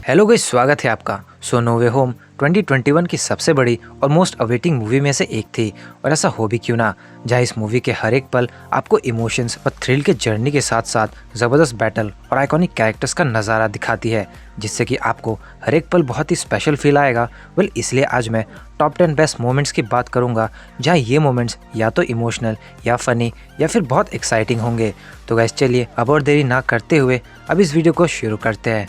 Hello guys, स्वागत है आपका। सो नो वे होम 2021 की सबसे बड़ी और मोस्ट अवेटिंग मूवी में से एक थी, और ऐसा हो भी क्यों ना, जहां इस मूवी के हर एक पल आपको इमोशंस और थ्रिल के जर्नी के साथ साथ ज़बरदस्त बैटल और आइकॉनिक कैरेक्टर्स का नज़ारा दिखाती है, जिससे कि आपको हर एक पल बहुत ही स्पेशल फील आएगा। इसलिए आज मैं टॉप 10 बेस्ट मोमेंट्स की बात करूंगा, जहां ये मोमेंट्स या तो इमोशनल या फनी या फिर बहुत एक्साइटिंग होंगे। तो गाइस चलिए अब और देरी ना करते हुए अब इस वीडियो को शुरू करते हैं।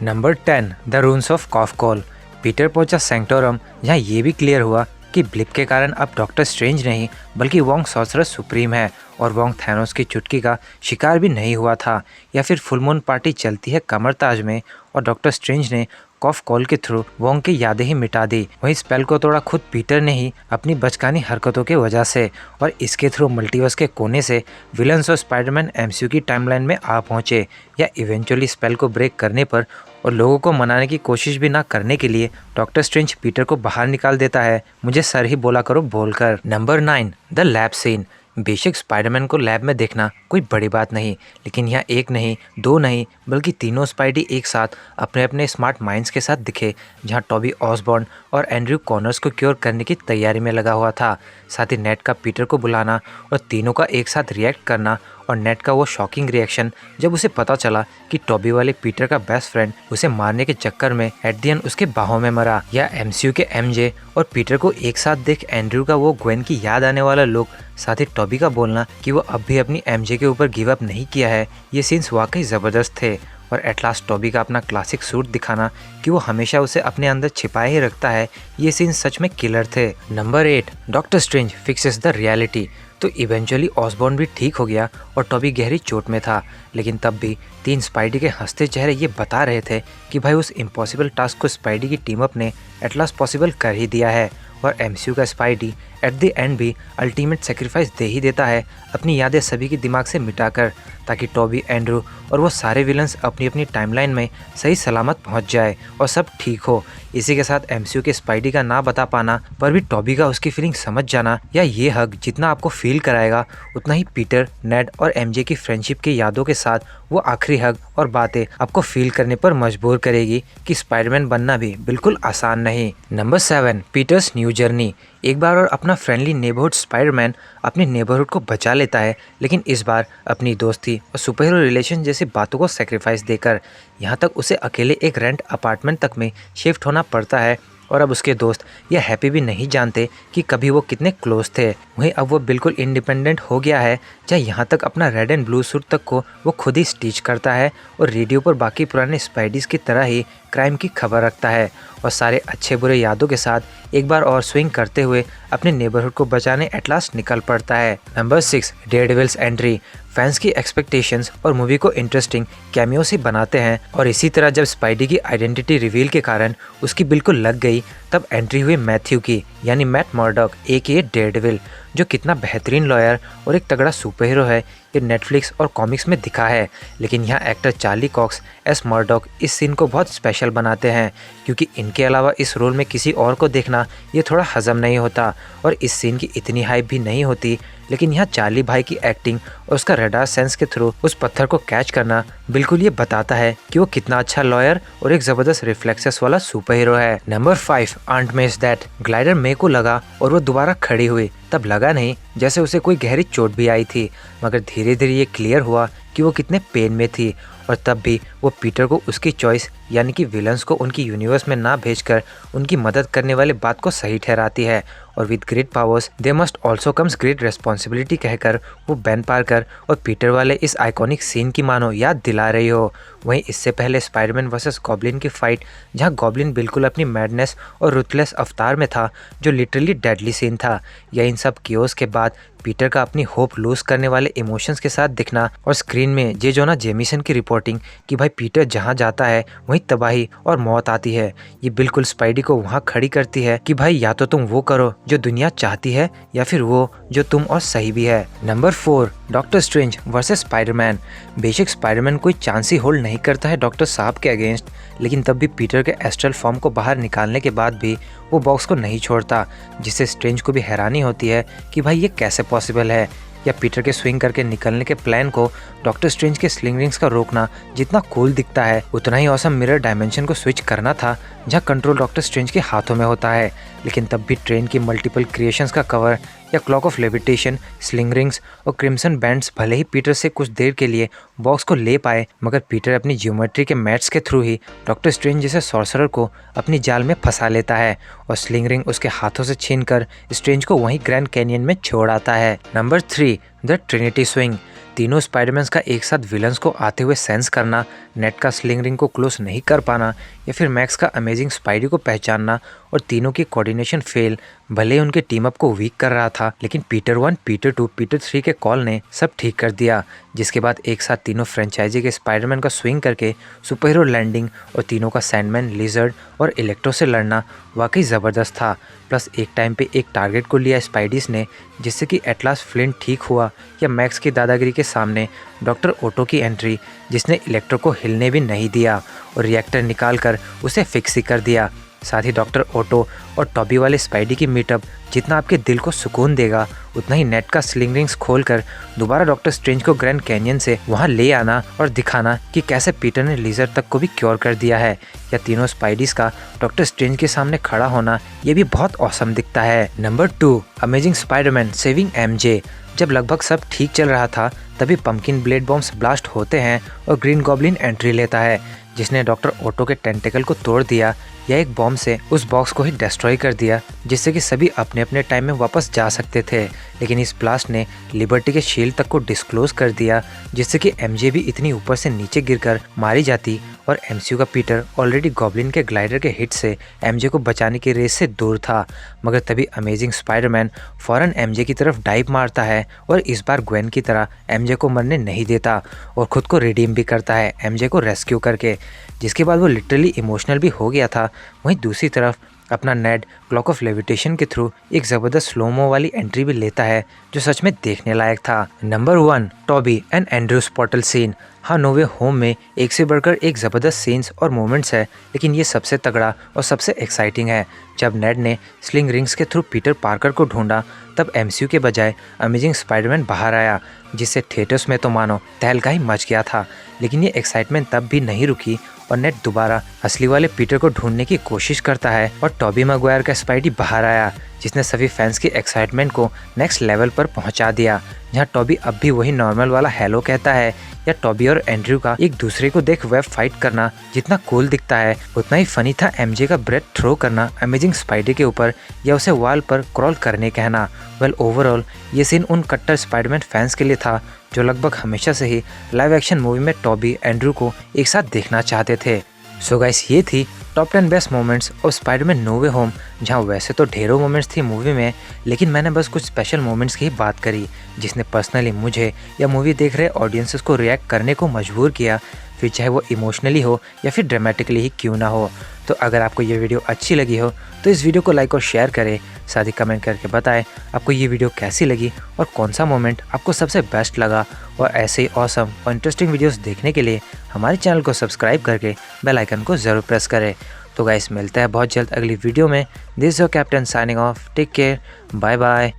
Number 10, the runes of Kofkol. Peter पहुंचा सैंक्टोरम, जहां ये भी क्लियर हुआ कि ब्लिप के कारण अब डॉक्टर स्ट्रेंज नहीं बल्कि वोंग सॉर्सरर सुप्रीम है, और वोंग थैनोस की चुटकी का शिकार भी नहीं हुआ था। या फिर फुल मून पार्टी चलती है कमरताज में और डॉक्टर स्ट्रेंज ने कॉफ कॉल के थ्रू वोंग की यादें ही मिटा दी। वहीं स्पेल को तोड़ा खुद पीटर ने ही अपनी बचकानी हरकतों के वजह से, और इसके थ्रू मल्टीवर्स के कोने से विलन्स और स्पाइडरमैन एमसीयू की टाइमलाइन में आ पहुंचे। या इवेंचुअली स्पेल को ब्रेक करने पर और लोगों को मनाने की कोशिश भी ना करने के लिए डॉक्टर स्ट्रेंज पीटर को बाहर निकाल देता है, मुझे सर ही बोला करो बोलकर। Number 9, the lab scene. बेशक स्पाइडरमैन को लैब में देखना कोई बड़ी बात नहीं, लेकिन यहाँ एक नहीं, दो नहीं, बल्कि तीनों स्पाइडी एक साथ अपने अपने स्मार्ट माइंड्स के साथ दिखे, जहाँ टॉबी ऑसबॉर्न और एंड्रयू कॉनर्स को क्योर करने की तैयारी में लगा हुआ था। साथ ही नेट का पीटर को बुलाना और तीनों का एक साथ रिएक्ट करना, और नेट का वो शॉकिंग रिएक्शन जब उसे पता चला कि टॉबी वाले पीटर का बेस्ट फ्रेंड उसे मारने के चक्कर में एट द एंड उसके बाहों में मरा। या एमसीयू के एमजे और पीटर को एक साथ देख एंड्रयू का वो ग्वेन की याद आने वाला लुक, साथ ही टॉबी का बोलना कि वो अब भी अपनी एमजे के ऊपर गिव अप नहीं किया है, ये सीन्स वाकई ज़बरदस्त थे। और एट लास्ट टॉबी का अपना क्लासिक सूट दिखाना कि वो हमेशा उसे अपने अंदर छिपाए ही रखता है, ये सीन सच में किलर थे। Number 8, doctor strange fixes the reality. तो इवेंचुअली ऑसबॉर्न भी ठीक हो गया और टॉबी गहरी चोट में था, लेकिन तब भी तीन स्पाइडी के हंसते चेहरे ये बता रहे थे कि भाई उस इम्पॉसिबल टास्क को स्पाइडी की टीम अप ने एट लास्ट पॉसिबल कर ही दिया है। और एमसीयू का स्पाइडी एट द एंड भी अल्टीमेट सेक्रीफाइस दे ही देता है, अपनी यादें सभी के दिमाग से मिटाकर, ताकि टॉबी, एंड्रू और वो सारे विलन्स अपनी अपनी टाइमलाइन में सही सलामत पहुंच जाए और सब ठीक हो। इसी के साथ एमसीयू के स्पाइडी का ना बता पाना पर भी टॉबी का उसकी फीलिंग समझ जाना, या ये हग जितना आपको फील कराएगा उतना ही पीटर, नेड और एमजे की फ्रेंडशिप की यादों के साथ वो आखिरी हग और बातें आपको फील करने पर मजबूर करेगी कि स्पाइडरमैन बनना भी बिल्कुल आसान नहीं। Number 7, Peter's new journey. एक बार और अपना फ्रेंडली नेबरहुड स्पाइडरमैन अपने नेबरहुड को बचा लेता है, लेकिन इस बार अपनी दोस्ती और सुपर हीरो रिलेशन जैसी बातों को सेक्रीफाइस देकर। यहाँ तक उसे अकेले एक रेंट अपार्टमेंट तक में शिफ्ट होना पड़ता है, और अब उसके दोस्त यह हैप्पी भी नहीं जानते कि कभी वो कितने क्लोज थे। वहीं अब वो बिल्कुल इंडिपेंडेंट हो गया है, जहाँ यहाँ तक अपना रेड एंड ब्लू सूट तक को वो खुद ही स्टिच करता है, और रेडियो पर बाकी पुराने स्पाइडीज की तरह ही क्राइम की खबर रखता है, और सारे अच्छे बुरे यादों के साथ एक बार और स्विंग करते हुए अपने नेबरहुड को बचाने एट लास्ट निकल पड़ता है। Number 6, Daredevils entry. फैंस की एक्सपेक्टेशंस और मूवी को इंटरेस्टिंग कैमियो से बनाते हैं, और इसी तरह जब स्पाइडी की आइडेंटिटी रिवील के कारण उसकी बिल्कुल लग गई, तब एंट्री हुई मैथ्यू की, यानी मैट मर्डॉक एके डेयरडेविल, जो कितना बेहतरीन लॉयर और एक तगड़ा सुपर हीरो है ये नेटफ्लिक्स और कॉमिक्स में दिखा है। लेकिन यहाँ actor Charlie Cox as Murdock इस सीन को बहुत स्पेशल बनाते हैं, क्योंकि इनके अलावा इस रोल में किसी और को देखना ये थोड़ा हजम नहीं होता, और इस सीन की इतनी हाइप भी नहीं होती। लेकिन यहाँ चार्ली भाई की एक्टिंग और उसका रडार सेंस के थ्रू उस पत्थर को कैच करना बिल्कुल ये बताता है कि वो कितना अच्छा लॉयर और एक जबरदस्त रिफ्लेक्सेस वाला सुपर हीरो है। Number 5, aunt May's death. Glider May को लगा और वो दोबारा खड़ी हुई, तब लगा नहीं जैसे उसे कोई गहरी चोट भी आई थी, मगर धीरे धीरे ये क्लियर हुआ कि वो कितने पेन में थी, और तब भी वो पीटर को उसकी चॉइस यानी कि विलन्स को उनकी यूनिवर्स में ना भेजकर उनकी मदद करने वाले बात को सही ठहराती है। और with great powers they must also comes great responsibility कहकर वो बेन पार्कर और पीटर वाले इस आइकॉनिक सीन की मानो याद दिला रही हो। वहीं इससे पहले स्पाइडरमैन वर्सेस गॉब्लिन की फाइट, जहां गॉब्लिन बिल्कुल अपनी मैडनेस और रुथलेस अवतार में था, जो लिटरली डेडली सीन था। या इन सब कियोस के बाद पीटर का अपनी होप लूज करने वाले इमोशंस के साथ दिखना, और स्क्रीन में जे जोना जेमिसन की रिपोर्टिंग कि भाई पीटर जहां जाता है वहीं तबाही और मौत आती है, ये बिल्कुल स्पाइडी को वहां खड़ी करती है कि भाई या तो तुम वो करो जो दुनिया चाहती है, या फिर वो जो तुम और सही भी है। Number 4, doctor strange versus Spiderman. बेशक स्पाइडरमैन कोई चांस ही होल्ड नहीं करता है डॉक्टर साहब के अगेंस्ट, लेकिन तब भी पीटर के एस्ट्रल फॉर्म को बाहर निकालने के बाद भी वो बॉक्स को नहीं छोड़ता, जिससे स्ट्रेंज को भी हैरानी होती है कि भाई ये कैसे पॉसिबल है। या पीटर के स्विंग करके निकलने के प्लान को डॉक्टर स्ट्रेंज के स्लिंग रिंग्स का रोकना जितना कूल दिखता है, उतना ही ऑसम मिरर डायमेंशन को स्विच करना था जहाँ कंट्रोल डॉक्टर स्ट्रेंज के हाथों में होता है। लेकिन तब भी ट्रेन की मल्टीपल क्रिएशंस का कवर या clock of levitation, sling rings और क्रिम्सन बैंड्स भले ही पीटर से कुछ देर के लिए बॉक्स को ले पाए, मगर पीटर अपनी ज्योमेट्री के मैथ्स के थ्रू ही डॉक्टर स्ट्रेंज जैसे सॉर्सरर को अपनी जाल में फंसा लेता है और स्लिंग रिंग उसके हाथों से छीनकर स्ट्रेंज को वहीं ग्रैंड कैनियन में छोड़ आता है। Number 3, the Trinity swing. तीनों स्पाइडरमैन्स का एक साथ विलन्स को आते हुए सेंस करना, नेट का स्लिंग रिंग को क्लोज नहीं कर पाना या फिर मैक्स का अमेजिंग स्पाइडी को पहचानना और तीनों की कोऑर्डिनेशन फेल भले उनके टीम अप को वीक कर रहा था, लेकिन पीटर 1, पीटर 2, पीटर 3 के कॉल ने सब ठीक कर दिया, जिसके बाद एक साथ तीनों फ्रेंचाइजी के स्पाइडरमैन का स्विंग करके सुपर हीरो लैंडिंग और तीनों का सैंडमैन, लिजर्ड और इलेक्ट्रो से लड़ना वाकई ज़बरदस्त था। प्लस एक टाइम पे एक टारगेट को लिया स्पाइडीज ने, जिससे कि एटलास फ्लिंट ठीक हुआ, या मैक्स की दादागिरी के सामने डॉक्टर ओटो की एंट्री जिसने इलेक्ट्रो को हिलने भी नहीं दिया और रिएक्टर निकाल कर उसे फिक्स ही कर दिया। साथ ही डॉक्टर ओटो और टॉबी वाले स्पाइडी की मीटअप जितना आपके दिल को सुकून देगा, उतना ही नेट का स्लिंग रिंग्स खोलकर दोबारा डॉक्टर स्ट्रेंज को ग्रैंड कैनियन से वहां ले आना और दिखाना कि कैसे पीटर ने लीजर तक को भी क्योर कर दिया है, या तीनों स्पाइडीज का डॉक्टर स्ट्रेंज के सामने खड़ा होना, ये भी बहुत औसम दिखता है। Number 2, amazing Spiderman saving MJ. जब लगभग सब ठीक चल रहा था तभी पंपकिन ब्लेड बॉम्ब्स ब्लास्ट होते हैं और ग्रीन गॉब्लिन एंट्री लेता है, जिसने डॉक्टर ओटो के टेंटिकल को तोड़ दिया या एक बॉम्ब से उस बॉक्स को ही डिस्ट्रॉय कर दिया, जिससे कि सभी अपने अपने टाइम में वापस जा सकते थे। लेकिन इस ब्लास्ट ने लिबर्टी के शील्ड तक को डिस्क्लोज कर दिया, जिससे कि एमजे भी इतनी ऊपर से नीचे गिरकर मारी जाती और एमसीयू का पीटर ऑलरेडी गॉब्लिन के ग्लाइडर के हिट से एमजे को बचाने की रेस से दूर था। मगर तभी अमेजिंग स्पाइडरमैन फौरन एमजे की तरफ डाइव मारता है और इस बार ग्वेन की तरह एमजे को मरने नहीं देता और खुद को रिडीम भी करता है एमजे को रेस्क्यू करके, जिसके बाद वो लिटरली इमोशनल भी हो गया था। वहीं दूसरी तरफ अपना नेड क्लॉक ऑफ लेविटेशन के थ्रू एक ज़बरदस्त स्लोमो वाली एंट्री भी लेता है जो सच में देखने लायक था। Number 1, Toby and Andrew's portal scene. हाँ, नो वे होम में एक से बढ़कर एक ज़बरदस्त सीन्स और मोमेंट्स है, लेकिन ये सबसे तगड़ा और सबसे एक्साइटिंग है। जब नेड ने स्लिंग रिंग्स के थ्रू पीटर पार्कर को ढूंढा, तब एमसीयू के बजाय अमेजिंग स्पाइडरमैन बाहर आया, जिससे थिएटर्स में तो मानो तहलका ही मच गया था। लेकिन ये एक्साइटमेंट तब भी नहीं रुकी और नेड दोबारा असली वाले पीटर को ढूंढने की कोशिश करता है और टॉबी मैगवायर का स्पाइडी बाहर आया, जिसने सभी फैंस की एक्साइटमेंट को नेक्स्ट लेवल पर पहुंचा दिया, जहां टॉबी अब भी वही नॉर्मल वाला हेलो कहता है, या टॉबी और एंड्रयू का एक दूसरे को देख वेब फाइट करना जितना कूल दिखता है, उतना ही फनी था एमजे का ब्रेड थ्रो करना अमेजिंग स्पाइडी के ऊपर या उसे वॉल पर क्रॉल करने कहना। वेल, ओवरऑल ये सीन उन कट्टर स्पाइडरमैन फैंस के लिए था जो लगभग हमेशा से ही लाइव एक्शन मूवी में टॉबी एंड्रयू को एक साथ देखना चाहते थे। सो गाइस, ये थी top 10 best moments of Spiderman no way home, जहाँ वैसे तो ढेरों मोमेंट्स थी मूवी में, लेकिन मैंने बस कुछ स्पेशल मोमेंट्स की ही बात करी जिसने पर्सनली मुझे या मूवी देख रहे ऑडियंसेस को रिएक्ट करने को मजबूर किया, फिर चाहे वो इमोशनली हो या फिर ड्रामेटिकली ही क्यों ना हो। तो अगर आपको ये वीडियो अच्छी लगी हो तो इस वीडियो को लाइक और शेयर करें, साथ ही कमेंट करके बताएं आपको ये वीडियो कैसी लगी और कौन सा मोमेंट आपको सबसे बेस्ट लगा। और ऐसे ही ऑसम और इंटरेस्टिंग वीडियोस देखने के लिए हमारे चैनल को सब्सक्राइब करके बेल आइकन को ज़रूर प्रेस करें। तो गाइस, मिलते हैं बहुत जल्द अगली वीडियो में। This is your captain signing off. Take care, bye bye.